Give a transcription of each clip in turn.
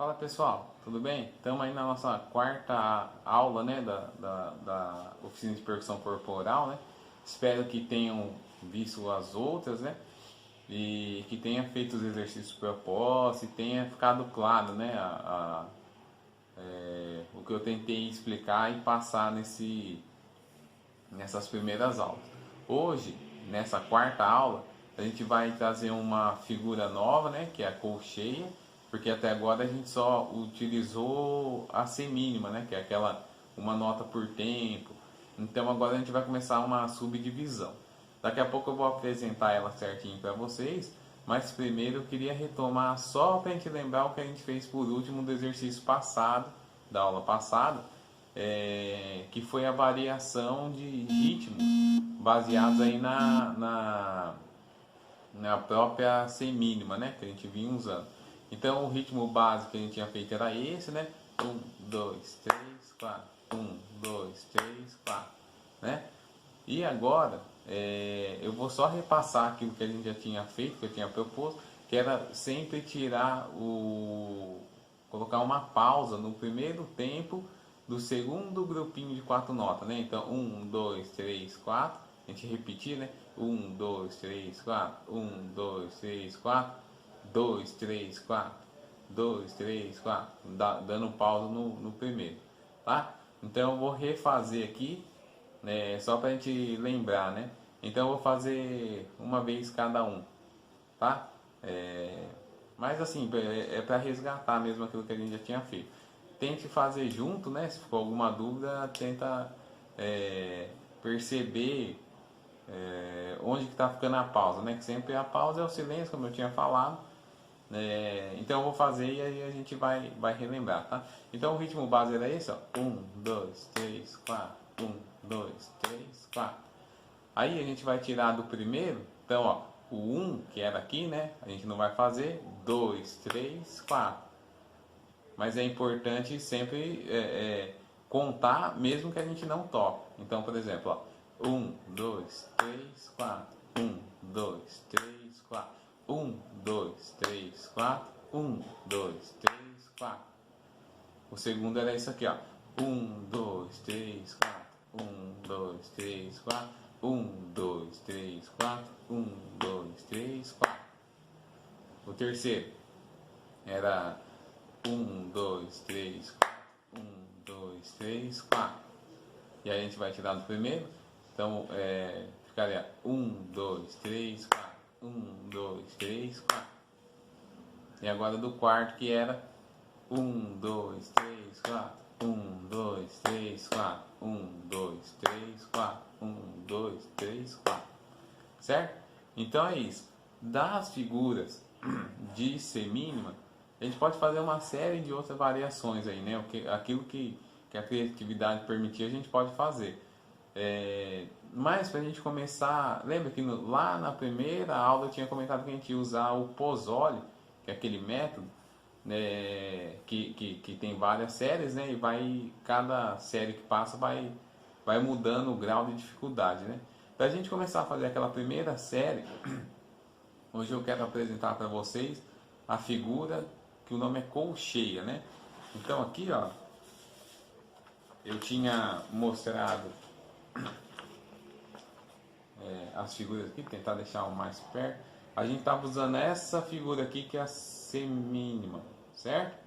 Fala pessoal, tudo bem? Estamos aí na nossa quarta aula, né, da oficina de percussão corporal, né? Espero que tenham visto as outras, né? E que tenha feito os exercícios propostos e tenha ficado claro, né, o que eu tentei explicar e passar nessas primeiras aulas. Hoje, nessa quarta aula, a gente vai trazer uma figura nova, né, que é a colcheia, porque até agora a gente só utilizou a semínima, né, que é aquela uma nota por tempo. Então agora a gente vai começar uma subdivisão. Daqui a pouco eu vou apresentar ela certinho para vocês, mas primeiro eu queria retomar só para a gente lembrar o que a gente fez por último do exercício passado, da aula passada, que foi a variação de ritmos baseados aí na própria semínima, né, que a gente vinha usando. Então o ritmo básico que a gente tinha feito era esse, né? 1, 2, 3, 4. 1, 2, 3, 4. Né? E agora eu vou só repassar aquilo que a gente já tinha feito, que eu tinha proposto, que era sempre colocar uma pausa no primeiro tempo do segundo grupinho de 4 notas, né? Então 1, 2, 3, 4. A gente repetir, né? 1, 2, 3, 4. 1, 2, 3, 4. 2, 3, 4. 2, 3, 4. Dando pausa no primeiro, tá? Então eu vou refazer aqui, né, só para a gente lembrar, né? Então eu vou fazer uma vez cada um, tá? Mas assim, é para resgatar mesmo aquilo que a gente já tinha feito. Tente fazer junto, né? Se for alguma dúvida, tenta perceber onde que está ficando a pausa, né? Que sempre a pausa é o silêncio, como eu tinha falado. Então eu vou fazer e aí a gente vai relembrar, tá? Então o ritmo base era esse, ó. 1, 2, 3, 4. 1, 2, 3, 4. Aí a gente vai tirar do primeiro. Então, ó, o 1 que era aqui, né? A gente não vai fazer. 2, 3, 4. Mas é importante sempre contar, mesmo que a gente não toque. Então, por exemplo, ó, 1, 2, 3, 4. 1, 2, 3, 4. 1, 2, 3, 4. 1, 2, 3, 4. O segundo era isso aqui, ó. 1, 2, 3, 4. 1, 2, 3, 4. 1, 2, 3, 4. 1, 2, 3, 4. O terceiro era 1, 2, 3, 4. 1, 2, 3, 4. E aí a gente vai tirar do primeiro. Então ficaria 1, 2, 3, 4. 1, 2, 3, 4. E agora do quarto que era 1, 2, 3, 4. 1, 2, 3, 4. 1, 2, 3, 4. 1, 2, 3, 4. Certo? Então é isso. Das figuras de semínima, a gente pode fazer uma série de outras variações aí, né? Aquilo que a criatividade permitir, a gente pode fazer. Mas para a gente começar, lembra que lá na primeira aula eu tinha comentado que a gente ia usar o Pozzoli, que é aquele método, né, que tem várias séries, né? E cada série que passa vai mudando o grau de dificuldade, né? Para a gente começar a fazer aquela primeira série, hoje eu quero apresentar para vocês a figura que o nome é colcheia, né? Então aqui, ó, eu tinha mostrado as figuras aqui, tentar deixar o mais perto. A gente estava usando essa figura aqui que é a semínima, certo?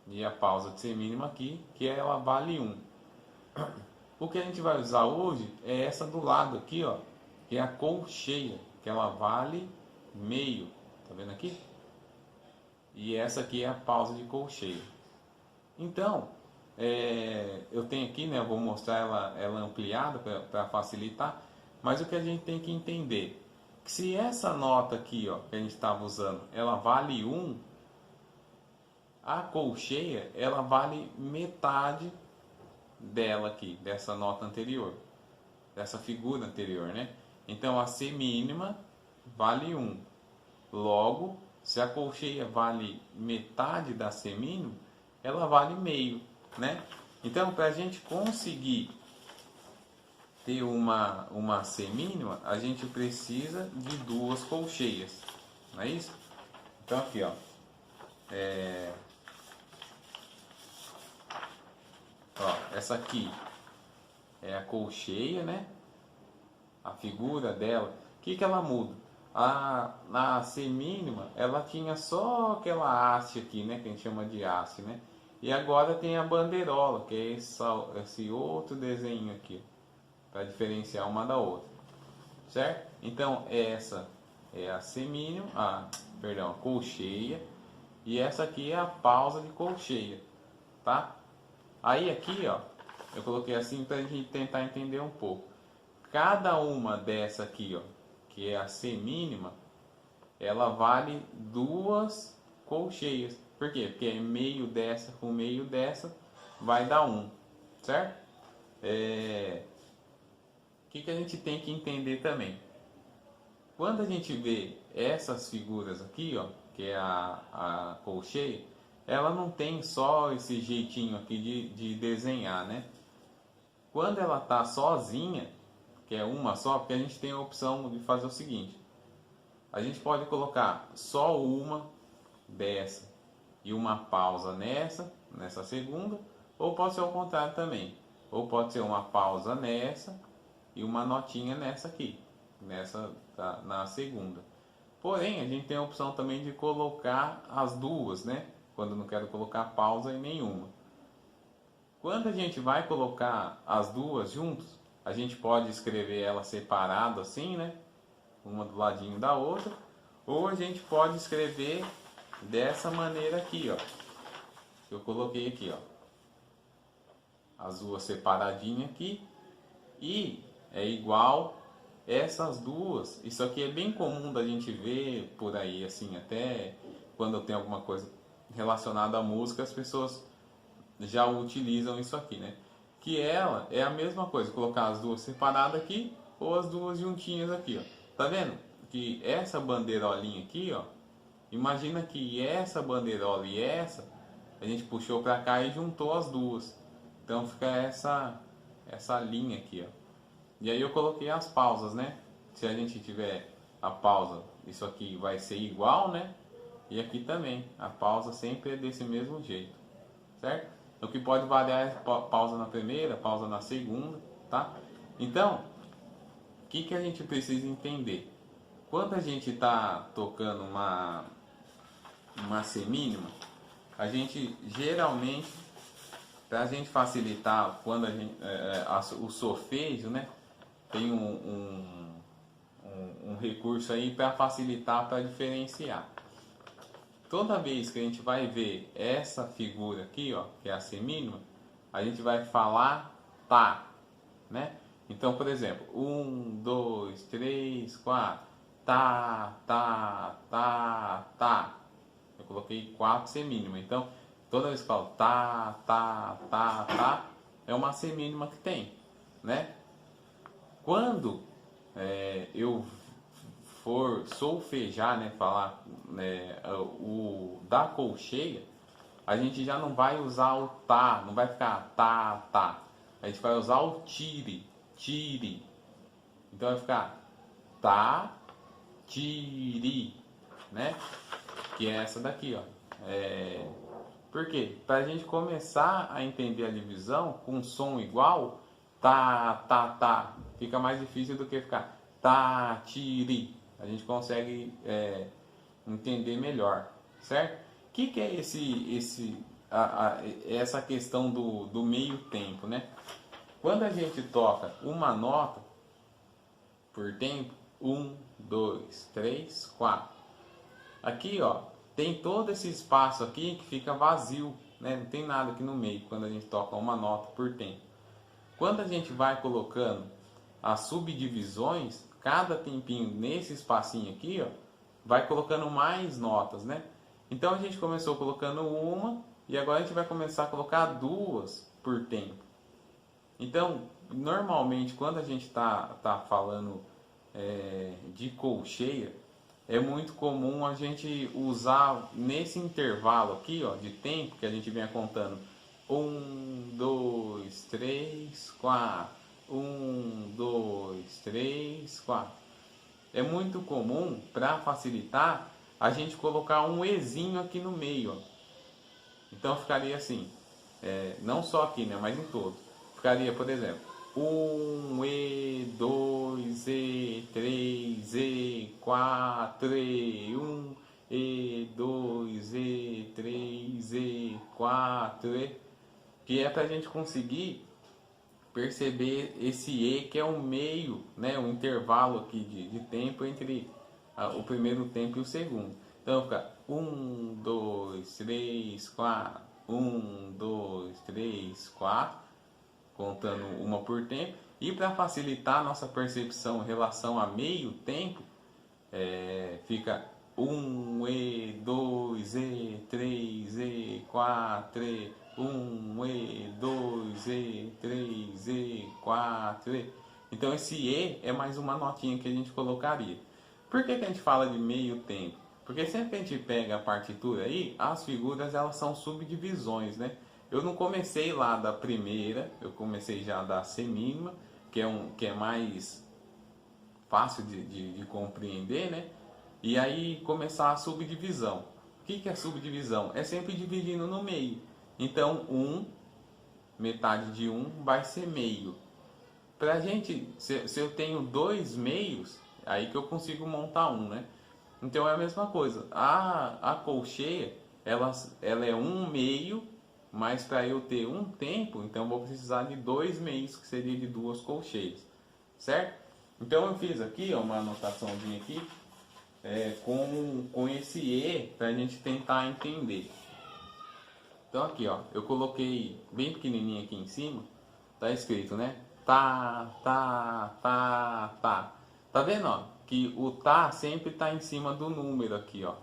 E a pausa de semínima aqui, que ela vale 1. O que a gente vai usar hoje é essa do lado aqui, ó, que é a colcheia, que ela vale meio, tá vendo aqui? E essa aqui é a pausa de colcheia. Então, eu tenho aqui, né, eu vou mostrar ela ampliada para facilitar, mas o que a gente tem que entender, que se essa nota aqui, ó, que a gente estava usando, ela vale 1, a colcheia, ela vale metade dela aqui, dessa nota anterior, dessa figura anterior, né? Então a semínima vale 1. Logo, se a colcheia vale metade da semínima, ela vale meio, né? Então, para a gente conseguir ter uma semínima, a gente precisa de 2 colcheias, não é isso? Então aqui, ó, essa aqui é a colcheia, né? A figura dela. O que ela muda? Na semínima, ela tinha só aquela haste aqui, né? Que a gente chama de haste, né? E agora tem a bandeirola, que é esse outro desenho aqui, para diferenciar uma da outra, certo? Então essa é a semínima, perdão, a colcheia, e essa aqui é a pausa de colcheia, tá? Aí aqui, ó, eu coloquei assim para a gente tentar entender um pouco. Cada uma dessa aqui, ó, que é a semínima, ela vale 2 colcheias. Por quê? Porque meio dessa com meio dessa vai dar 1, certo? O que a gente tem que entender também? Quando a gente vê essas figuras aqui, ó, que é a colcheia, ela não tem só esse jeitinho aqui de desenhar, né? Quando ela tá sozinha, que é uma só, porque a gente tem a opção de fazer o seguinte: a gente pode colocar só uma dessa e uma pausa nessa segunda, ou pode ser ao contrário também, ou pode ser uma pausa nessa e uma notinha nessa aqui, na segunda. Porém, a gente tem a opção também de colocar as duas, né? Quando eu não quero colocar pausa em nenhuma. Quando a gente vai colocar as duas juntas, a gente pode escrever ela separado assim, né? Uma do ladinho da outra, ou a gente pode escrever dessa maneira aqui, ó. Eu coloquei aqui, ó, as duas separadinhas aqui, e é igual essas duas. Isso aqui é bem comum da gente ver por aí, assim, até quando eu tenho alguma coisa relacionada à música, as pessoas já utilizam isso aqui, né? Que ela é a mesma coisa, colocar as duas separadas aqui ou as duas juntinhas aqui, ó. Tá vendo? Que essa bandeirolinha aqui, ó, imagina que essa bandeirola e essa a gente puxou para cá e juntou as duas. Então fica essa linha aqui, ó. E aí eu coloquei as pausas, né? Se a gente tiver a pausa, isso aqui vai ser igual, né? E aqui também, a pausa sempre é desse mesmo jeito, certo? O que pode variar é pausa na primeira, pausa na segunda, tá? Então, o que a gente precisa entender? Quando a gente está tocando uma semínima, a gente geralmente, para a gente facilitar, quando a gente, o solfejo, né? Tem um recurso aí para facilitar, para diferenciar. Toda vez que a gente vai ver essa figura aqui, ó, que é a semínima, a gente vai falar tá, né? Então, por exemplo, 1, 2, 3, 4, tá, tá, tá, tá. Eu coloquei 4 semínima. Então, toda vez que eu falo tá, tá, tá, tá, é uma semínima que tem, né? Quando eu for solfejar, né, falar, né, o da colcheia, a gente já não vai usar o tá, não vai ficar tá, tá. A gente vai usar o tire, tire. Então vai ficar tá, tire, né? Que é essa daqui, ó. Por quê? Para a gente começar a entender a divisão com som igual, tá, tá, tá, fica mais difícil do que ficar tá, tire. A gente consegue entender melhor, certo? O que é essa questão do meio tempo, né? Quando a gente toca uma nota por tempo, 1, 2, 3, 4. Aqui, ó, tem todo esse espaço aqui que fica vazio, né? Não tem nada aqui no meio quando a gente toca uma nota por tempo. Quando a gente vai colocando as subdivisões, cada tempinho nesse espacinho aqui, ó, vai colocando mais notas, né? Então a gente começou colocando uma e agora a gente vai começar a colocar 2 por tempo. Então, normalmente quando a gente tá falando de colcheia, é muito comum a gente usar nesse intervalo aqui, ó, de tempo que a gente vem contando 1, 2, 3, 4. 1, 2, 3, 4. É muito comum, para facilitar, a gente colocar um ezinho aqui no meio, ó. Então ficaria assim, não só aqui, né, mas em todos. ficaria, por exemplo, 1 e 2 e 3 e 4 e 1 e 2 e 3 e 4 que é para a gente conseguir perceber esse E que é o meio, né, o intervalo aqui de tempo entre o primeiro tempo e o segundo. Então fica 1, 2, 3, 4, 1, 2, 3, 4, contando uma por tempo. E para facilitar a nossa percepção em relação a meio tempo, fica 1 e 2 e 3 e 4 1 e 2 e 3 e 4 Então esse E é mais uma notinha que a gente colocaria. Por que a gente fala de meio tempo? Porque sempre que a gente pega a partitura aí, as figuras elas são subdivisões, né? Eu não comecei lá da primeira, eu comecei já da semínima, que é mais fácil de compreender, né? E aí começar a subdivisão. O que é subdivisão? É sempre dividindo no meio. Então, metade de 1 vai ser meio. Pra gente, se eu tenho dois meios, aí que eu consigo montar um, né? Então é a mesma coisa. A colcheia, ela é um meio, mas para eu ter um tempo, então eu vou precisar de dois meios, que seria de duas colcheias, certo? Então eu fiz aqui, ó, uma anotaçãozinha aqui, com esse E, para a gente tentar entender. Então aqui, ó, eu coloquei bem pequenininho aqui em cima, tá escrito, né? Tá, tá, tá, tá. Tá vendo, ó? Que o tá sempre tá em cima do número aqui, ó.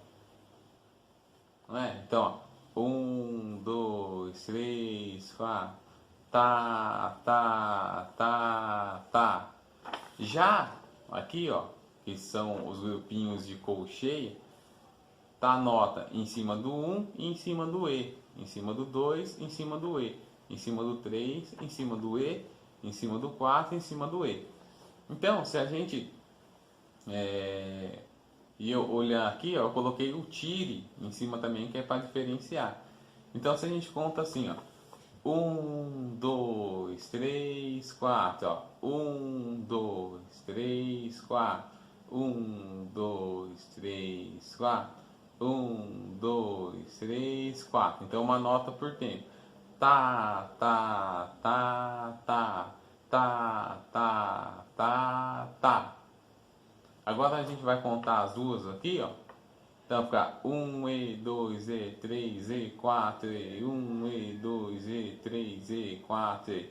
Não é? Então, ó, 1, 2, 3, 4. Tá, tá, tá, tá. Já aqui, ó, que são os grupinhos de colcheia, tá a nota em cima do 1 e em cima do E, em cima do 2, em cima do E, em cima do 3, em cima do E, em cima do 4, em cima do E. Então, se a gente e eu olhar aqui, ó, eu coloquei o tire em cima também, que é para diferenciar. Então, se a gente conta assim, ó, 1, 2, 3, 4, ó, 1, 2, 3, 4, 1, 2, 3, 4, 1, 2, 3, 4. Então, uma nota por tempo. Tá, tá, tá, tá, tá, tá, tá, tá. Agora a gente vai contar as duas aqui, ó. Então fica 1 e 2 e 3 e 4 e 1 e 2 e 3 e 4 e.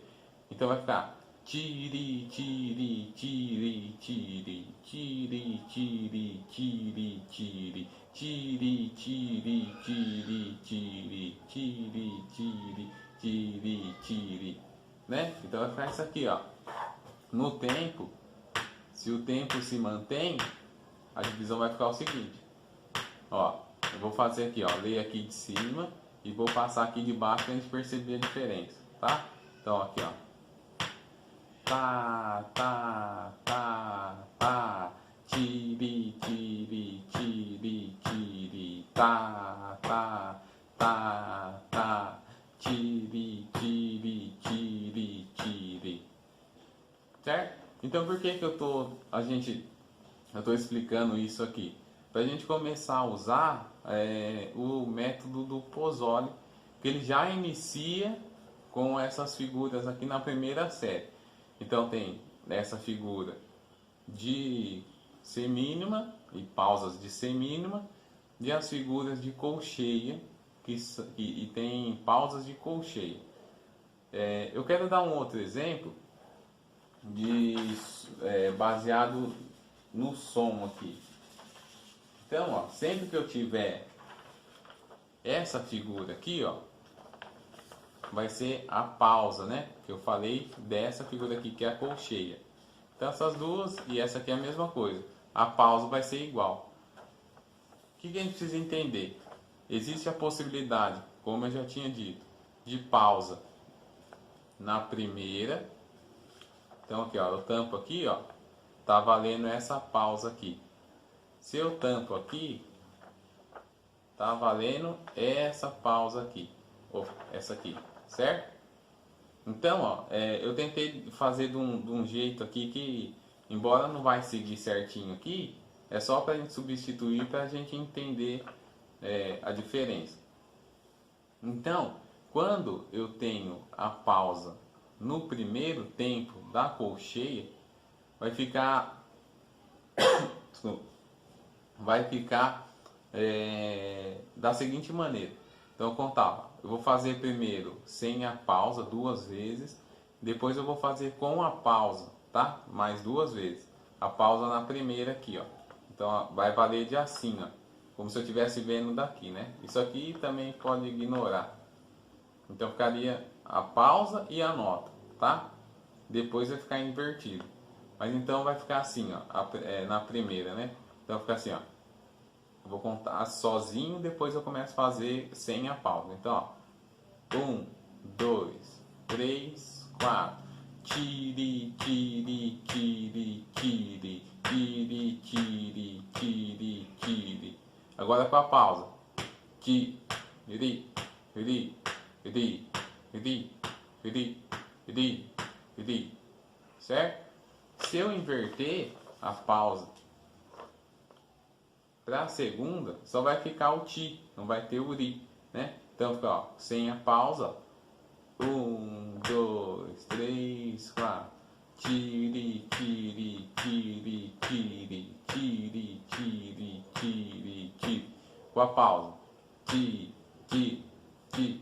Então vai ficar tiri, tiri, tiri, tiri, tiri, tiri, tiri, tiri, tiri, tiri, tiri, tiri, tiri, tiri, tiri, tiri, né? Então vai ficar isso aqui, ó. No tempo, se o tempo se mantém, a divisão vai ficar o seguinte. Ó, eu vou fazer aqui, ó, ler aqui de cima e vou passar aqui de baixo para a gente perceber a diferença, tá? Então aqui, ó. Tá, tá, tá, tá. Tiri, tiri, tiri, tiri. Tá, tá, tá, tá. Tiri, tiri, tiri, tiri. Certo? Então por que que eu tô explicando isso aqui? Para a gente começar a usar o método do Pozzoli, que ele já inicia com essas figuras aqui na primeira série. Então tem essa figura de semínima e pausas de semínima, e as figuras de colcheia e tem pausas de colcheia. Eu quero dar um outro exemplo baseado no som aqui. Então, ó, sempre que eu tiver essa figura aqui, ó, vai ser a pausa, né? Que eu falei dessa figura aqui, que é a colcheia. Então, essas duas e essa aqui é a mesma coisa. A pausa vai ser igual. O que a gente precisa entender? Existe a possibilidade, como eu já tinha dito, de pausa na primeira. Então, aqui, ó, eu tampo aqui, ó, tá valendo essa pausa aqui. Se eu tampo aqui, tá valendo essa pausa aqui, ou essa aqui, certo? Então, ó, eu tentei fazer de um jeito aqui que, embora não vai seguir certinho aqui, é só para a gente substituir para a gente entender a diferença. Então, quando eu tenho a pausa no primeiro tempo da colcheia, vai ficar, desculpa, vai ficar da seguinte maneira. Então eu contava, eu vou fazer primeiro sem a pausa 2 vezes, depois eu vou fazer com a pausa, tá? Mais 2 vezes. A pausa na primeira aqui, ó. Então ó, vai valer de assim, ó, como se eu estivesse vendo daqui, né? Isso aqui também pode ignorar. Então ficaria a pausa e a nota, tá? Depois vai ficar invertido. Mas então vai ficar assim, ó, na primeira, né? Então fica assim, ó. Eu vou contar sozinho, depois eu começo a fazer sem a pausa. Então, ó. 1, 2, 3, 4. Tiri, tiri, tiri, tiri, tiri, tiri, tiri, tiri. Agora com a pausa. Tiri, tiri, tiri, tiri, tiri, tiri, tiri. Certo? Se eu inverter a pausa para a segunda, só vai ficar o ti, não vai ter o ri, né? Então fica, ó, sem a pausa, 1, 2, 3, 4. Tiri, tiri, tiri, tiri, tiri, tiri, tiri, tiri. Com a pausa. Ti, ti, ti,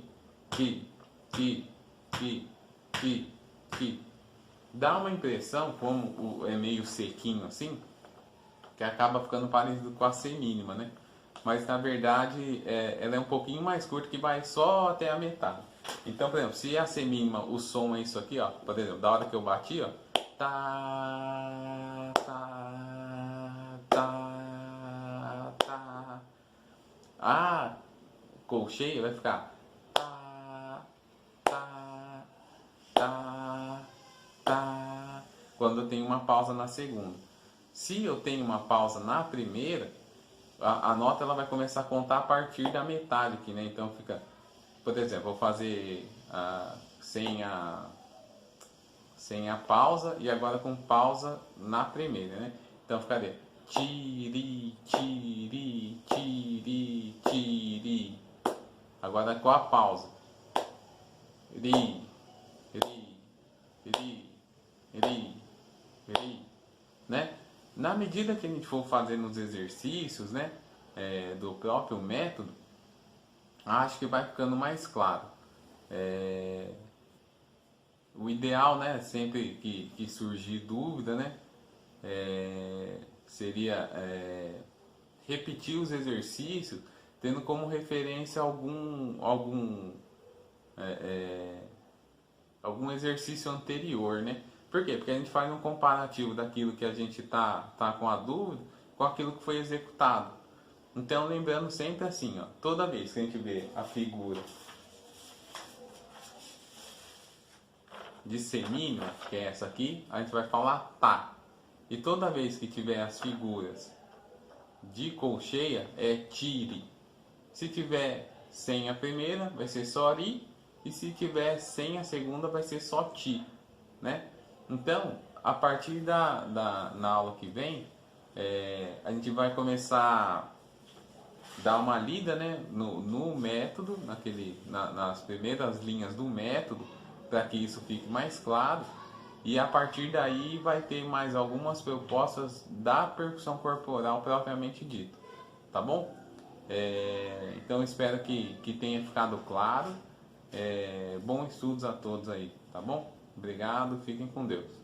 ti, ti, ti, ti, ti. Dá uma impressão, como é meio sequinho assim, que acaba ficando parecido com a semínima, né? Mas na verdade ela é um pouquinho mais curta, que vai só até a metade. Então, por exemplo, se a semínima, o som é isso aqui, ó, por exemplo, da hora que eu bati, ó, tá, tá, tá, tá. A colcheia vai ficar tá, tá, tá, tá, quando eu tenho uma pausa na segunda. Se eu tenho uma pausa na primeira, a nota ela vai começar a contar a partir da metade aqui, né? Então fica, por exemplo, vou fazer sem a pausa e agora com pausa na primeira, né? Então ficaria tiri, tiri, tiri, tiri. Agora com a pausa. Ri, ri, ri, ri, ri, né? Na medida que a gente for fazendo os exercícios, né, do próprio método, acho que vai ficando mais claro. O ideal, né, sempre que surgir dúvida, né, seria repetir os exercícios, tendo como referência algum exercício anterior, né? Por quê? Porque a gente faz um comparativo daquilo que a gente tá com a dúvida com aquilo que foi executado. Então, lembrando sempre assim, ó, toda vez que a gente vê a figura de semínima, que é essa aqui, a gente vai falar tá. E toda vez que tiver as figuras de colcheia, é tire. Se tiver sem a primeira, vai ser só ri. E se tiver sem a segunda, vai ser só ti, né? Então, a partir na aula que vem, a gente vai começar a dar uma lida, né, no método, nas primeiras linhas do método, para que isso fique mais claro. E a partir daí vai ter mais algumas propostas da percussão corporal propriamente dita, tá bom? Então espero que tenha ficado claro. Bons estudos a todos aí, tá bom? Obrigado, fiquem com Deus.